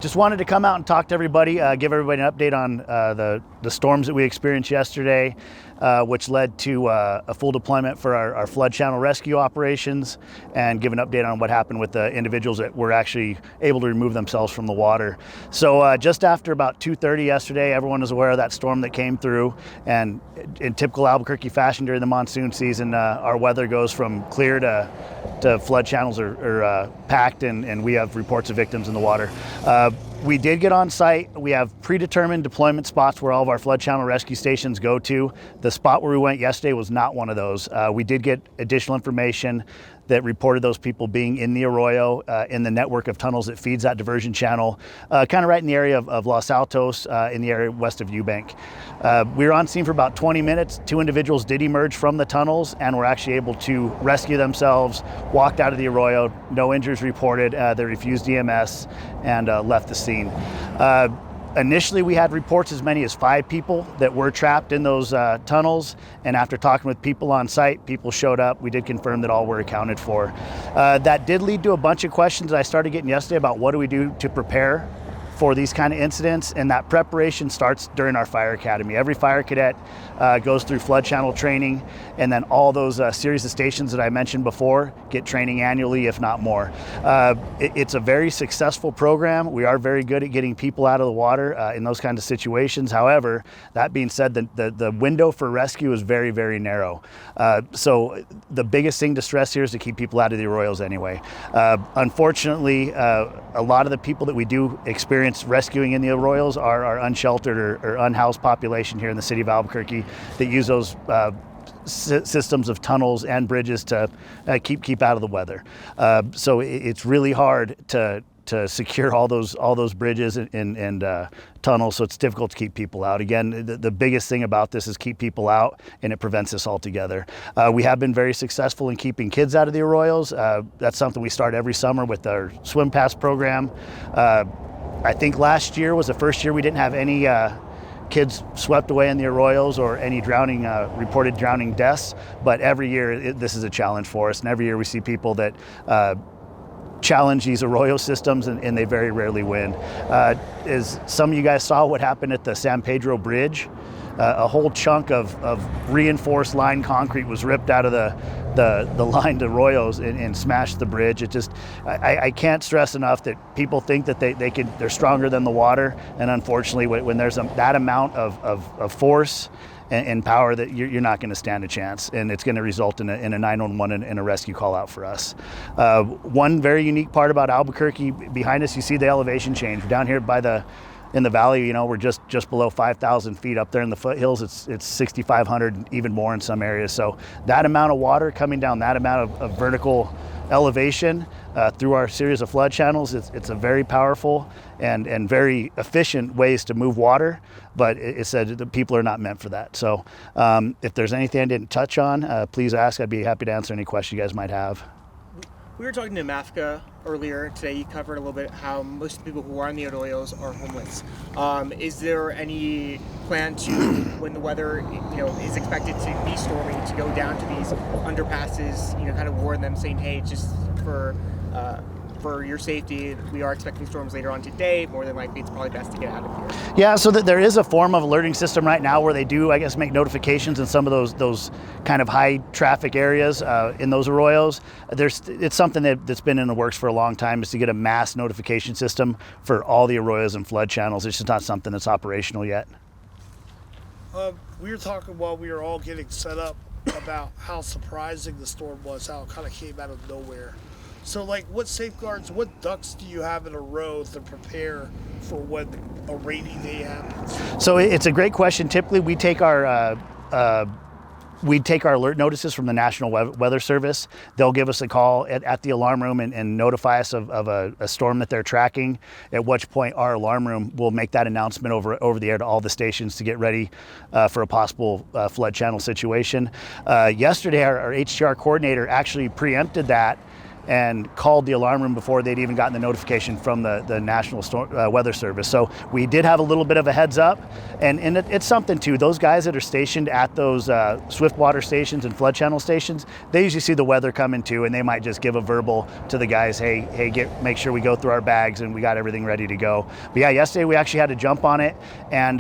Just wanted to come out and talk to everybody, give everybody an update on the storms that we experienced yesterday, which led to a full deployment for our flood channel rescue operations, and give an update on what happened with the individuals that were actually able to remove themselves from the water. So just after about 2:30 yesterday, everyone was aware of that storm that came through, and in typical Albuquerque fashion during the monsoon season, our weather goes from clear to flood channels are packed, and we have reports of victims in the water. We did get on site. We have predetermined deployment spots where all of our flood channel rescue stations go to. The spot where we went yesterday was not one of those. We did get additional information that reported those people being in the arroyo, in the network of tunnels that feeds that diversion channel, kind of right in the area of Los Altos, in the area west of Eubank. We were on scene for about 20 minutes. 2 individuals did emerge from the tunnels and were actually able to rescue themselves, walked out of the arroyo, no injuries reported. They refused EMS and left the scene. Initially, we had reports as many as 5 people that were trapped in those tunnels, and after talking with people on site, people showed up. We did confirm that all were accounted for. That did lead to a bunch of questions that I started getting yesterday about what do we do to prepare for these kind of incidents, and that preparation starts during our fire academy. Every fire cadet goes through flood channel training, and then all those series of stations that I mentioned before get training annually, if not more. It's a very successful program. We are very good at getting people out of the water in those kinds of situations. However, that being said, the window for rescue is very, very narrow. So the biggest thing to stress here is to keep people out of the arroyos anyway. Unfortunately, a lot of the people that we do experience rescuing in the arroyos are unsheltered or unhoused population here in the city of Albuquerque that use those systems of tunnels and bridges to keep out of the weather. So it's really hard to secure all those bridges and tunnels, so it's difficult to keep people out. Again, the biggest thing about this is keep people out, and it prevents this altogether. We have been very successful in keeping kids out of the arroyos. That's something we start every summer with our swim pass program. I think last year was the first year we didn't have any kids swept away in the arroyos or any drowning, reported drowning deaths, but every year this is a challenge for us, and every year we see people that challenge these arroyo systems, and they very rarely win. As some of you guys saw what happened at the San Pedro Bridge, a whole chunk of reinforced line concrete was ripped out of the lined arroyos and smashed the bridge. It just, I can't stress enough that people think that they're stronger than the water, and unfortunately when there's that amount of force and power, that you're not going to stand a chance, and it's going to result in a 911 and a rescue call out for us. One very unique part about Albuquerque, behind us you see the elevation change. Down here in the valley, you know, we're just below 5,000 feet. Up there in the foothills, it's 6,500, even more in some areas. So that amount of water coming down, that amount of vertical elevation through our series of flood channels, it's a very powerful and very efficient ways to move water, but it said the people are not meant for that. So if there's anything I didn't touch on, please ask. I'd be happy to answer any question you guys might have. We were talking to Mafka earlier today. You covered a little bit how most of the people who are in the arroyos are homeless. Is there any plan to, when the weather, is expected to be stormy, to go down to these underpasses, kind of warn them, saying, hey, just for your safety, we are expecting storms later on today. More than likely, it's probably best to get out of here. Yeah, so there is a form of alerting system right now where they do, I guess, make notifications in some of those kind of high traffic areas in those arroyos. It's something that's been in the works for a long time, is to get a mass notification system for all the arroyos and flood channels. It's just not something that's operational yet. We were talking while we were all getting set up about how surprising the storm was, how it kind of came out of nowhere. So, what safeguards, what ducks do you have in a row to prepare for when a rainy day happens? So it's a great question. Typically, we take our alert notices from the National Weather Service. They'll give us a call at the alarm room and notify us of a storm that they're tracking, at which point our alarm room will make that announcement over the air to all the stations to get ready for a possible flood channel situation. Yesterday, our HTR coordinator actually preempted that and called the alarm room before they'd even gotten the notification from the National Weather Service. So we did have a little bit of a heads up, and it's something too. Those guys that are stationed at those swift water stations and flood channel stations, they usually see the weather coming too, and they might just give a verbal to the guys, hey, make sure we go through our bags and we got everything ready to go. But yeah, yesterday we actually had to jump on it, and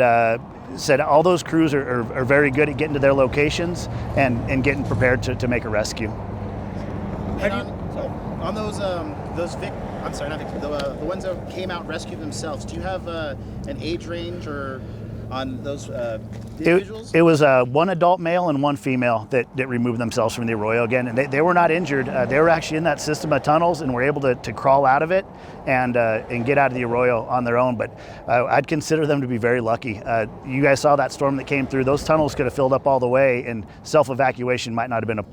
said all those crews are very good at getting to their locations and getting prepared to make a rescue. On those the ones that came out and rescued themselves, do you have an age range or on those individuals? It was one adult male and one female that removed themselves from the arroyo again, and they were not injured. They were actually in that system of tunnels and were able to crawl out of it and get out of the arroyo on their own. But I'd consider them to be very lucky. You guys saw that storm that came through. Those tunnels could have filled up all the way, and self-evacuation might not have been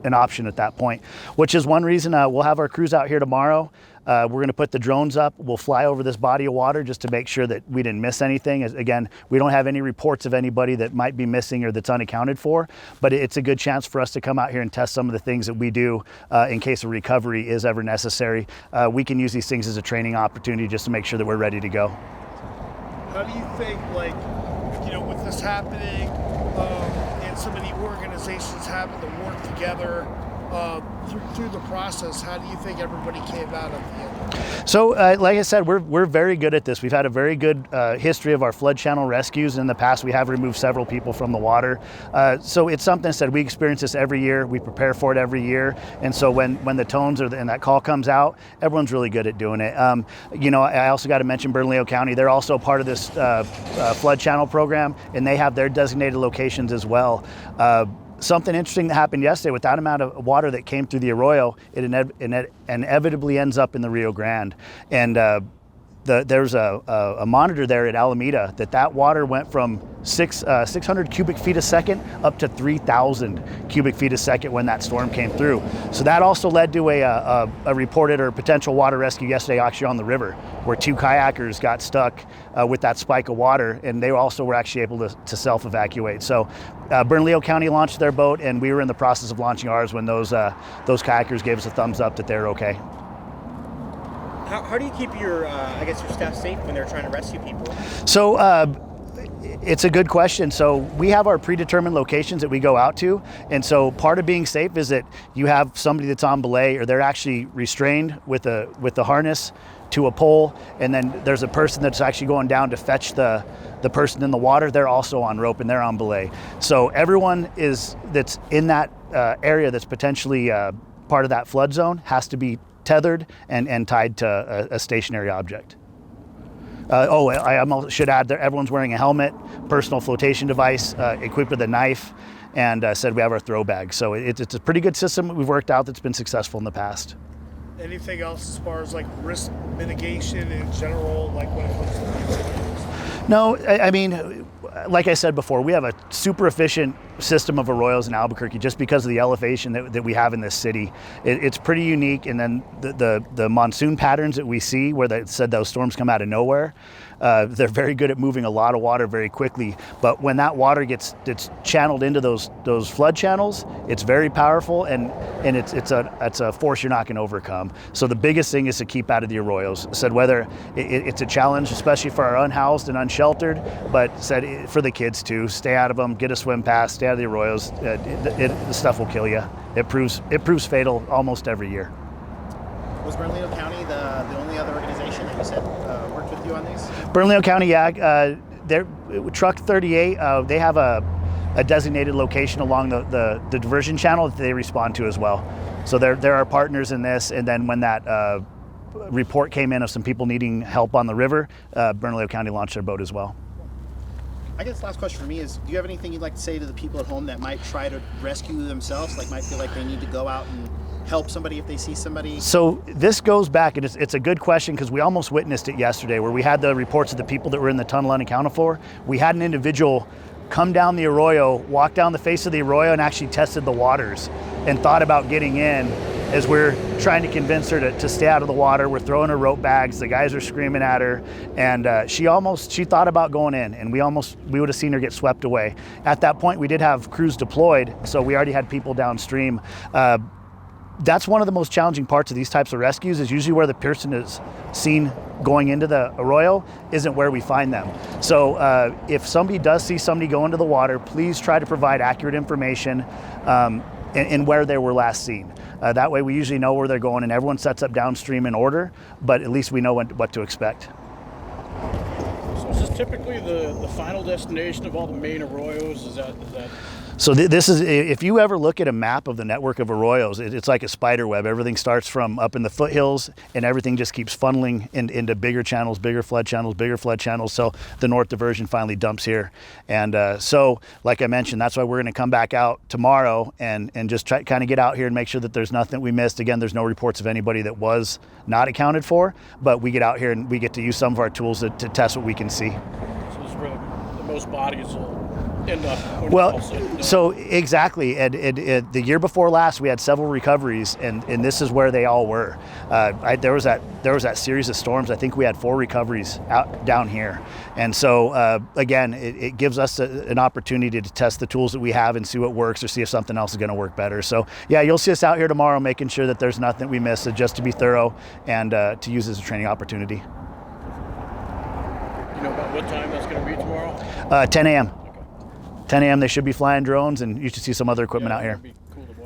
an option at that point, which is one reason we'll have our crews out here tomorrow. We're going to put the drones up. We'll fly over this body of water just to make sure that we didn't miss anything. Again, we don't have any reports of anybody that might be missing or that's unaccounted for, but it's a good chance for us to come out here and test some of the things that we do in case a recovery is ever necessary. We can use these things as a training opportunity just to make sure that we're ready to go. How do you think, with this happening and so many organizations having to work together through the process, how do you think everybody came out of the end? So, like I said, we're very good at this. We've had a very good history of our flood channel rescues. In the past, we have removed several people from the water. So it's something that we experience this every year. We prepare for it every year. And so when the tones and that call comes out, everyone's really good at doing it. I also got to mention Bernalillo County. They're also part of this flood channel program, and they have their designated locations as well. Something interesting that happened yesterday with that amount of water that came through the arroyo, it inevitably ends up in the Rio Grande. And there's a monitor there at Alameda that water went from 600 cubic feet a second up to 3,000 cubic feet a second when that storm came through. So that also led to a reported or potential water rescue yesterday actually on the river, where 2 kayakers got stuck with that spike of water, and they also were actually able to self-evacuate. So Bernalillo County launched their boat, and we were in the process of launching ours when those kayakers gave us a thumbs up that they're okay. How do you keep your staff safe when they're trying to rescue people? So it's a good question. So we have our predetermined locations that we go out to, and so part of being safe is that you have somebody that's on belay, or they're actually restrained with the harness to a pole, and then there's a person that's actually going down to fetch the person in the water. They're also on rope and they're on belay. So everyone that's in that area that's potentially part of that flood zone has to be tethered and tied to a stationary object. I should add that everyone's wearing a helmet, personal flotation device, equipped with a knife, and said we have our throw bag. So it's a pretty good system that we've worked out that's been successful in the past. Anything else as far as risk mitigation in general, when it comes to No, I mean, like I said before, we have a super efficient system of arroyos in Albuquerque just because of the elevation that we have in this city. It's pretty unique, and then the monsoon patterns that we see where they said those storms come out of nowhere, they're very good at moving a lot of water very quickly. But when that water gets channeled into those flood channels, it's very powerful, and it's a force you're not going to overcome. So the biggest thing is to keep out of the arroyos. Said whether it's a challenge, especially for our unhoused and unsheltered, but said for the kids too, stay out of them, get a swim pass, stay out of the arroyos. The stuff will kill you. It proves fatal almost every year. Was Bernalillo County the only other organization that you said worked with you on these? Bernalillo County, yeah. Truck 38, they have a designated location along the diversion channel that they respond to as well. So they're our partners in this. And then when that report came in of some people needing help on the river, Bernalillo County launched their boat as well. I guess the last question for me is, do you have anything you'd like to say to the people at home that might try to rescue themselves, might feel like they need to go out and help somebody if they see somebody? So this goes back, and it's a good question because we almost witnessed it yesterday where we had the reports of the people that were in the tunnel unaccounted for. We had an individual come down the arroyo, walk down the face of the arroyo, and actually tested the waters and thought about getting in as we're trying to convince her to stay out of the water. We're throwing her rope bags, the guys are screaming at her, and she thought about going in, and we would have seen her get swept away. At that point, we did have crews deployed, so we already had people downstream. that's one of the most challenging parts of these types of rescues, is usually where the person is seen going into the arroyo isn't where we find them. So if somebody does see somebody go into the water, please try to provide accurate information in where they were last seen. That way we usually know where they're going, and everyone sets up downstream in order, but at least we know what to expect. So is this typically the final destination of all the main arroyos? Is that So this is, if you ever look at a map of the network of arroyos, it's like a spider web. Everything starts from up in the foothills, and everything just keeps funneling into bigger channels, bigger flood channels, bigger flood channels. So the north diversion finally dumps here. And so, like I mentioned, that's why we're going to come back out tomorrow and just try kind of get out here and make sure that there's nothing we missed. Again, there's no reports of anybody that was not accounted for, but we get out here and we get to use some of our tools to test what we can see. so this is where the most bodies will end up? When Well, it's all said and done? so exactly, and the year before last, we had several recoveries, and this is where they all were. There was that series of storms. I think we had 4 recoveries out down here, and so again, it gives us an opportunity to test the tools that we have and see what works, or see if something else is going to work better. So yeah, you'll see us out here tomorrow, making sure that there's nothing we miss, just to be thorough and to use as a training opportunity. You know about what time that's going to be tomorrow? 10 a.m. Okay. 10 a.m. They should be flying drones, and you should see some other equipment Yeah, out here. that'd be